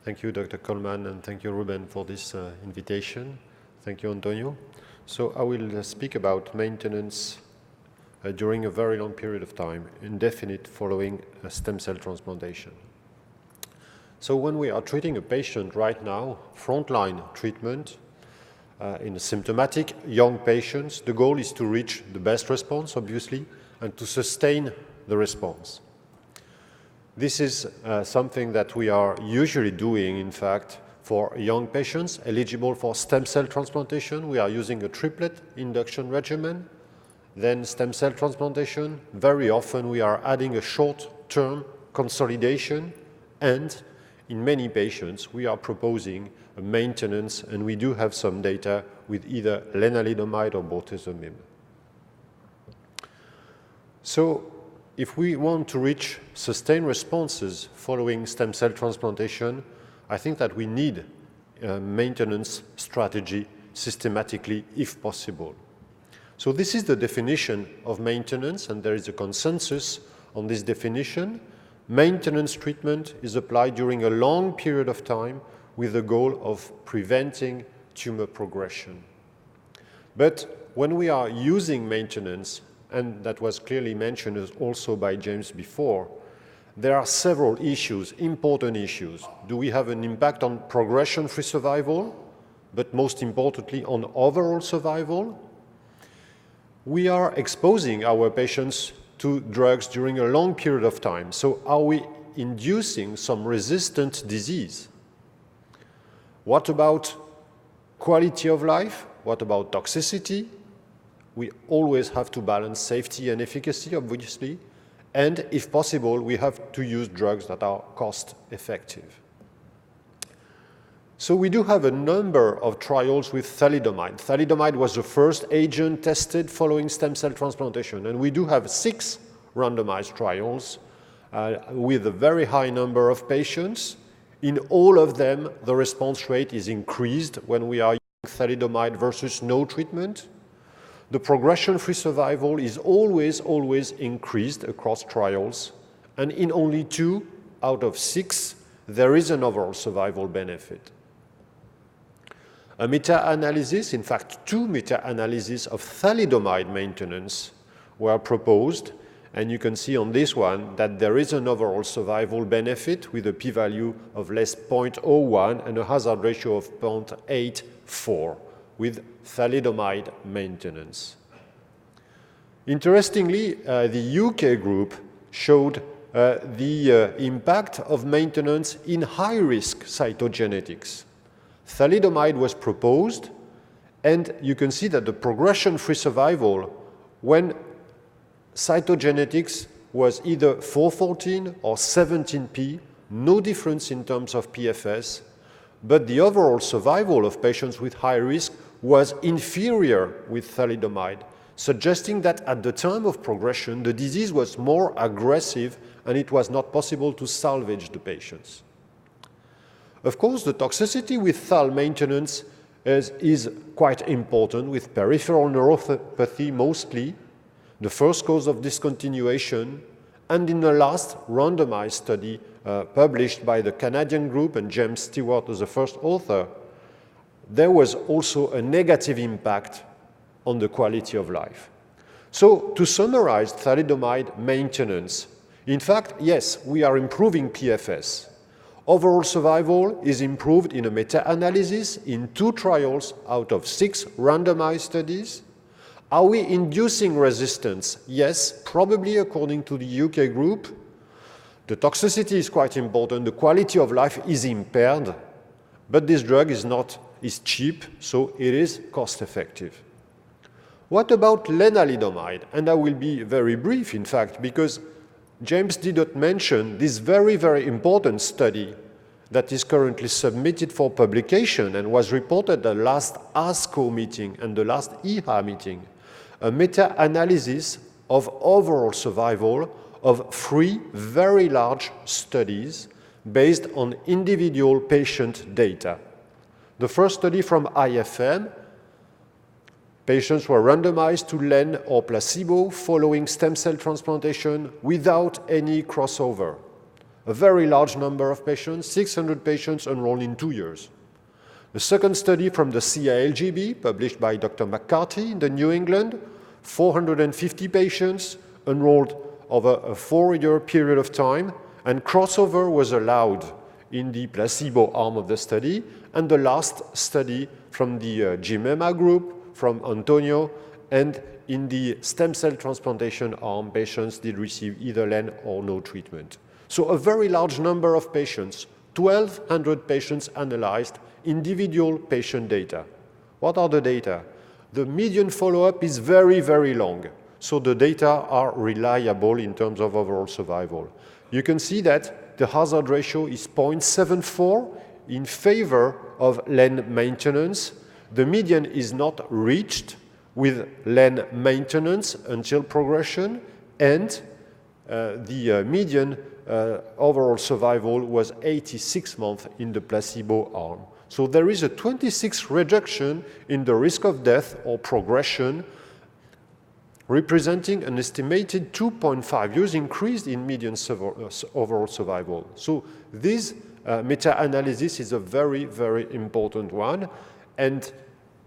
Thank you, Dr. Coleman, and thank you, Ruben, for this invitation. Thank you, Antonio. So I will speak about maintenance during a very long period of time, indefinite following a stem cell transplantation. So when we are treating a patient right now, frontline treatment in symptomatic young patients, the goal is to reach the best response, obviously, and to sustain the response. This is something that we are usually doing, in fact, for young patients eligible for stem cell transplantation. We are using a triplet induction regimen, then stem cell transplantation. Very often we are adding a short-term consolidation, and in many patients we are proposing a maintenance, and we do have some data with either Lenalidomide or Bortezomib. So if we want to reach sustained responses following stem cell transplantation, I think that we need a maintenance strategy systematically if possible. So this is the definition of maintenance, and there is a consensus on this definition. Maintenance treatment is applied during a long period of time with the goal of preventing tumor progression. But when we are using maintenance, and that was clearly mentioned also by James before, there are several issues, important issues. Do we have an impact on progression-free survival, but most importantly on overall survival? We are exposing our patients to drugs during a long period of time. So are we inducing some resistant disease? What about quality of life? What about toxicity? We always have to balance safety and efficacy, obviously. And if possible, we have to use drugs that are cost-effective. So we do have a number of trials with thalidomide. Thalidomide was the first agent tested following stem cell transplantation, and we do have 6 randomized trials with a very high number of patients. In all of them, the response rate is increased when we are using thalidomide versus no treatment. The progression-free survival is always increased across trials, and in only 2 out of 6, there is an overall survival benefit. A meta-analysis, in fact 2 meta-analyses of thalidomide maintenance were proposed, and you can see on this one that there is an overall survival benefit with a p-value of less 0.01 and a hazard ratio of 0.84 with thalidomide maintenance. Interestingly, the UK group showed the impact of maintenance in high-risk cytogenetics. Thalidomide was proposed, and you can see that the progression-free survival when cytogenetics was either 414 or 17p, no difference in terms of PFS, but the overall survival of patients with high risk was inferior with thalidomide, suggesting that at the time of progression, the disease was more aggressive and it was not possible to salvage the patients. Of course, the toxicity with thal maintenance is quite important, with peripheral neuropathy mostly, the first cause of discontinuation, and in the last randomized study published by the Canadian group, and James Stewart was the first author, there was also a negative impact on the quality of life. So to summarize thalidomide maintenance, in fact, yes, we are improving PFS. Overall survival is improved in a meta-analysis in 2 trials out of 6 randomized studies. Are we inducing resistance? Yes, probably according to the UK group. The toxicity is quite important. The quality of life is impaired, but this drug is cheap, so it is cost-effective. What about Lenalidomide? And I will be very brief, in fact, because James did not mention this very, very important study that is currently submitted for publication and was reported at the last ASCO meeting and the last EHA meeting, a meta-analysis of overall survival of 3 very large studies based on individual patient data. The first study from IFM, patients were randomized to Len or placebo following stem cell transplantation without any crossover. a very large number of patients, 600 patients enrolled in 2 years. The second study from the CILGB, published by Dr. McCarthy in the New England, 450 patients enrolled over a 4-year period of time, and crossover was allowed in the placebo arm of the study. And the last study from the GMEMA group, from Antonio, and in the stem cell transplantation arm, patients did receive either LEN or no treatment. So a very large number of patients, 1,200 patients analyzed, individual patient data. What are the data? The median follow-up is very, very long. So the data are reliable in terms of overall survival. You can see that the hazard ratio is 0.74 in favor of LEN maintenance. The median is not reached with LEN maintenance until progression, and the median overall survival was 86 months in the placebo arm. So there is a 26 reduction in the risk of death or progression, representing an estimated 2.5 years increase in median overall survival. So this meta-analysis is a very, very important one, and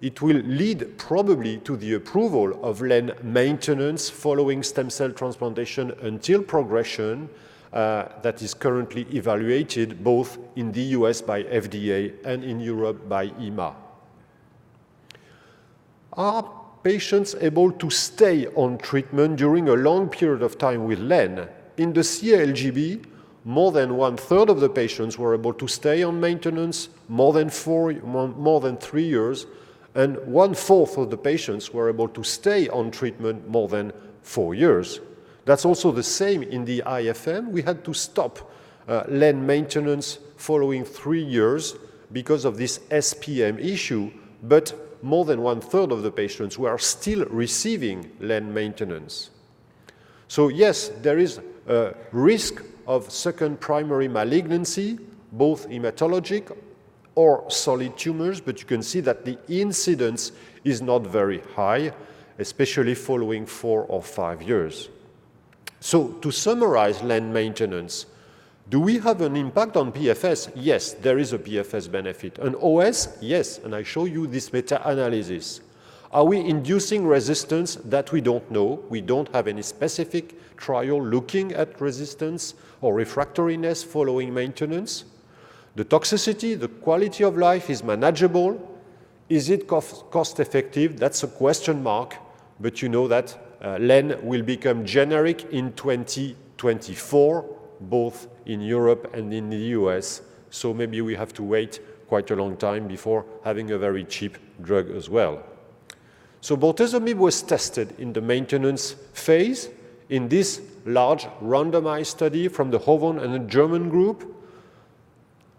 it will lead probably to the approval of LEN maintenance following stem cell transplantation until progression that is currently evaluated both in the US by FDA and in Europe by EMA. Are patients able to stay on treatment during a long period of time with LEN? In the CILGB, more than 1/3 of the patients were able to stay on maintenance more than 3 years, and 1/4 of the patients were able to stay on treatment more than 4 years. That's also the same in the IFM. We had to stop LEN maintenance following 3 years because of this SPM issue, but more than 1/3 of the patients were still receiving LEN maintenance. So yes, there is a risk of second primary malignancy, both hematologic or solid tumors, but you can see that the incidence is not very high, especially following 4 or 5 years. So to summarize LEN maintenance, do we have an impact on PFS? Yes, there is a PFS benefit. An OS? Yes, and I show you this meta-analysis. Are we inducing resistance? That we don't know. We don't have any specific trial looking at resistance or refractoriness following maintenance. The toxicity, the quality of life is manageable. Is it cost effective? That's a question mark, but you know that LEN will become generic in 2024, both in Europe and in the US. So maybe we have to wait quite a long time before having a very cheap drug as well. So Bortezomib was tested in the maintenance phase in this large randomized study from the Hovan and the German group.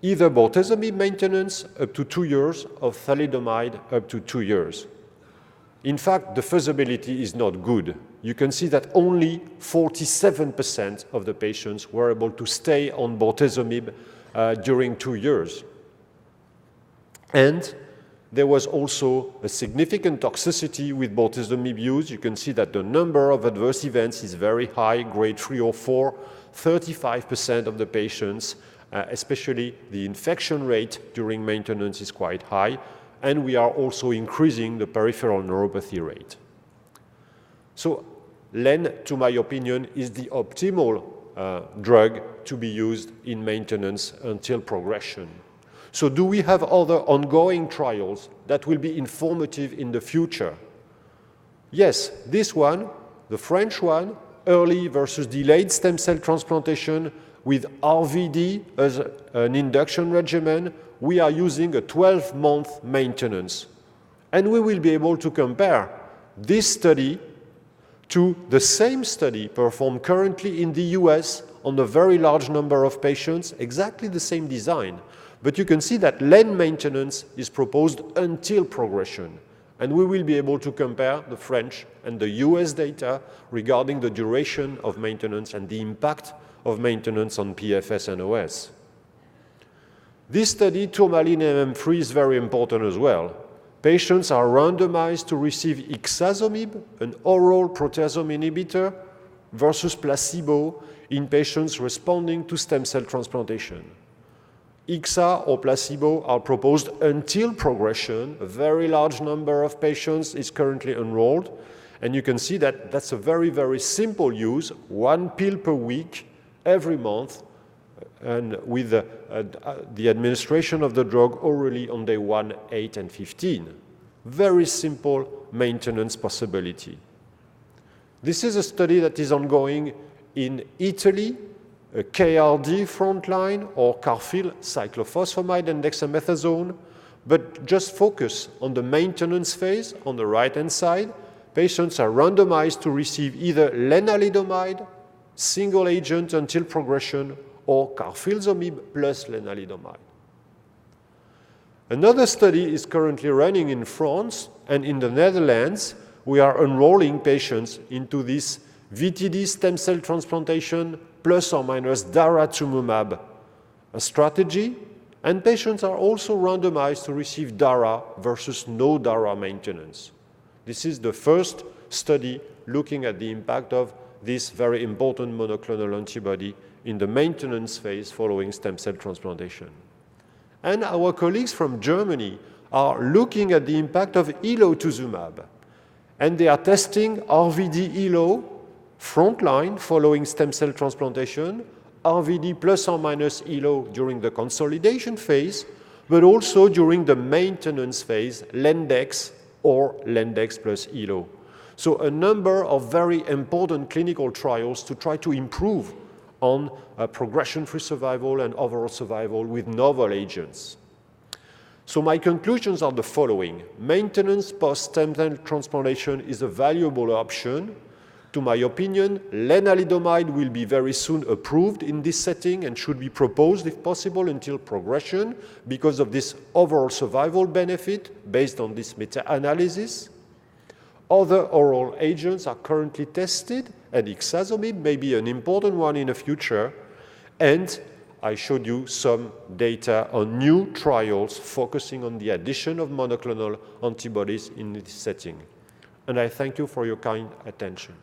Either Bortezomib maintenance up to 2 years or Thalidomide up to 2 years. In fact, the feasibility is not good. You can see that only 47% of the patients were able to stay on Bortezomib during 2 years. And there was also a significant toxicity with Bortezomib use. You can see that the number of adverse events is very high, grade 3 or 4, 35% of the patients, especially the infection rate during maintenance is quite high. And we are also increasing the peripheral neuropathy rate. So LEN, to my opinion, is the optimal drug to be used in maintenance until progression. So do we have other ongoing trials that will be informative in the future? Yes, this one, the French one, early versus delayed stem cell transplantation with RVD as an induction regimen. We are using a 12-month maintenance. And we will be able to compare this study to the same study performed currently in the US on a very large number of patients, exactly the same design. But you can see that LEN maintenance is proposed until progression. And we will be able to compare the French and the US data regarding the duration of maintenance and the impact of maintenance on PFS and OS. This study, Tourmaline MM3, is very important as well. Patients are randomized to receive Ixazomib, an oral proteasome inhibitor, versus placebo in patients responding to stem cell transplantation. ICSA or placebo are proposed until progression. A very large number of patients is currently enrolled. And you can see that that's a very, very simple use, 1 pill per week, every month, and with the administration of the drug orally on day 1, 8, and 15. Very simple maintenance possibility. This is a study that is ongoing in Italy, a KRD frontline or Carfil cyclophosphamide and dexamethasone, but just focus on the maintenance phase on the right-hand side. Patients are randomized to receive either Lenalidomide, single agent until progression, or Carfilzomib plus Lenalidomide. Another study is currently running in France, and in the Netherlands, we are enrolling patients into this VTD stem cell transplantation plus or minus daratumumab strategy, and patients are also randomized to receive DARA versus no DARA maintenance. This is the first study looking at the impact of this very important monoclonal antibody in the maintenance phase following stem cell transplantation. And our colleagues from Germany are looking at the impact of Elotuzumab, and they are testing RVD-ELO frontline following stem cell transplantation, RVD plus or minus ELO during the consolidation phase, but also during the maintenance phase, Lendex or Lendex plus ELO. So a number of very important clinical trials to try to improve on progression-free survival and overall survival with novel agents. So my conclusions are the following. Maintenance post-stem cell transplantation is a valuable option. To my opinion, Lenalidomide will be very soon approved in this setting and should be proposed, if possible, until progression because of this overall survival benefit based on this meta-analysis. Other oral agents are currently tested, and ixazomib may be an important one in the future. And I showed you some data on new trials focusing on the addition of monoclonal antibodies in this setting. And I thank you for your kind attention.